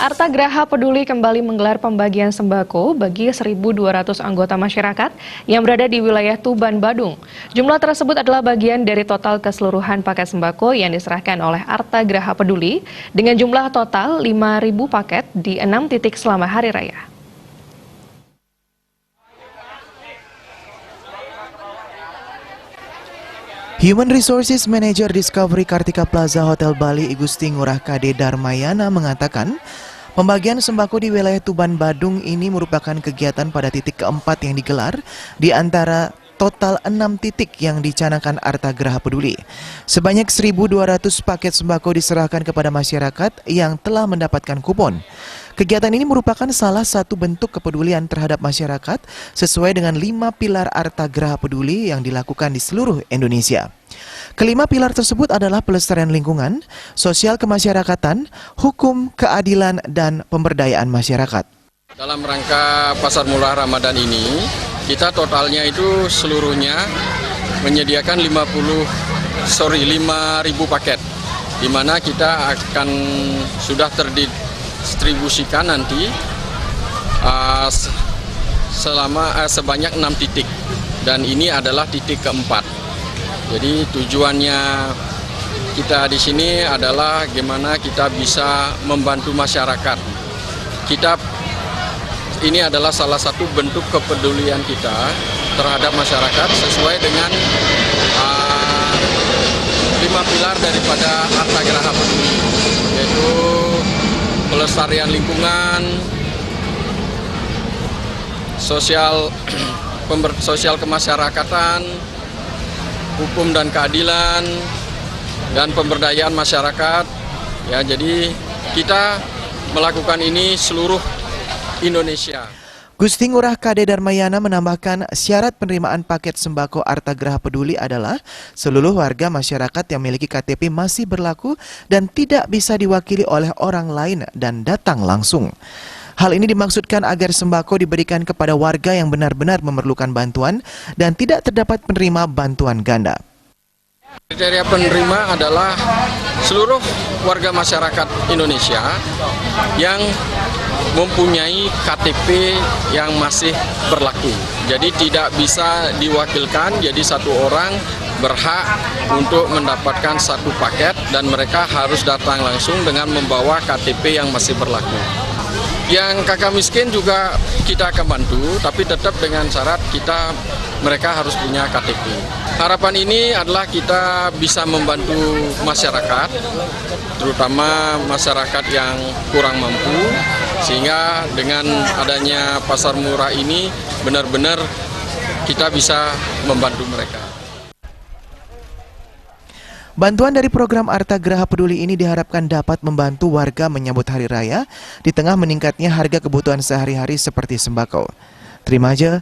Arta Graha Peduli kembali menggelar pembagian sembako bagi 1.200 anggota masyarakat yang berada di wilayah Tuban, Badung. Jumlah tersebut adalah bagian dari total keseluruhan paket sembako yang diserahkan oleh Arta Graha Peduli dengan jumlah total 5.000 paket di 6 titik selama Hari Raya. Human Resources Manager Discovery Kartika Plaza Hotel Bali Igusti Ngurah Kade Darmayana mengatakan, pembagian sembako di wilayah Tuban Badung ini merupakan kegiatan pada titik keempat yang digelar di antara total 6 titik yang dicanangkan Arta Graha Peduli. Sebanyak 1.200 paket sembako diserahkan kepada masyarakat yang telah mendapatkan kupon. Kegiatan ini merupakan salah satu bentuk kepedulian terhadap masyarakat sesuai dengan 5 pilar Arta Graha Peduli yang dilakukan di seluruh Indonesia. Kelima pilar tersebut adalah pelestarian lingkungan, sosial kemasyarakatan, hukum, keadilan, dan pemberdayaan masyarakat. Dalam rangka Pasar Murah Ramadan ini, kita totalnya itu seluruhnya menyediakan 5.000 paket, di mana kita akan sudah terdistribusikan nanti sebanyak 6 titik, dan ini adalah titik keempat. Jadi tujuannya kita di sini adalah gimana kita bisa membantu masyarakat. Ini adalah salah satu bentuk kepedulian kita terhadap masyarakat sesuai dengan 5 pilar daripada Arta Graha Peduli, yaitu pelestarian lingkungan, sosial kemasyarakatan, hukum dan keadilan, dan pemberdayaan masyarakat. Ya, jadi kita melakukan ini seluruh Indonesia. Gusti Ngurah Kade Darmayana menambahkan syarat penerimaan paket sembako Arta Graha Peduli adalah seluruh warga masyarakat yang memiliki KTP masih berlaku dan tidak bisa diwakili oleh orang lain dan datang langsung. Hal ini dimaksudkan agar sembako diberikan kepada warga yang benar-benar memerlukan bantuan dan tidak terdapat penerima bantuan ganda. Kriteria penerima adalah seluruh warga masyarakat Indonesia yang mempunyai KTP yang masih berlaku. Jadi tidak bisa diwakilkan, jadi satu orang berhak untuk mendapatkan satu paket dan mereka harus datang langsung dengan membawa KTP yang masih berlaku. Yang kakak miskin juga kita akan bantu, tapi tetap dengan syarat mereka harus punya KTP. Harapan ini adalah kita bisa membantu masyarakat, terutama masyarakat yang kurang mampu, sehingga dengan adanya pasar murah ini benar-benar kita bisa membantu mereka. Bantuan dari program Arta Graha Peduli ini diharapkan dapat membantu warga menyambut Hari Raya di tengah meningkatnya harga kebutuhan sehari-hari seperti sembako. Terima aja.